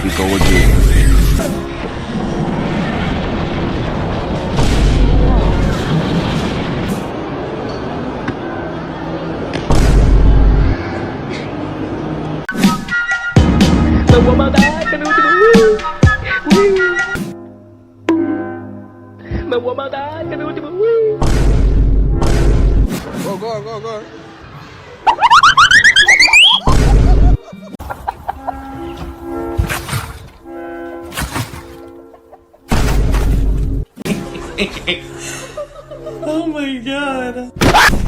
we go again. Mawamataan ka naman, mawamataan ka naman, Go, go, go, go. Oh my god.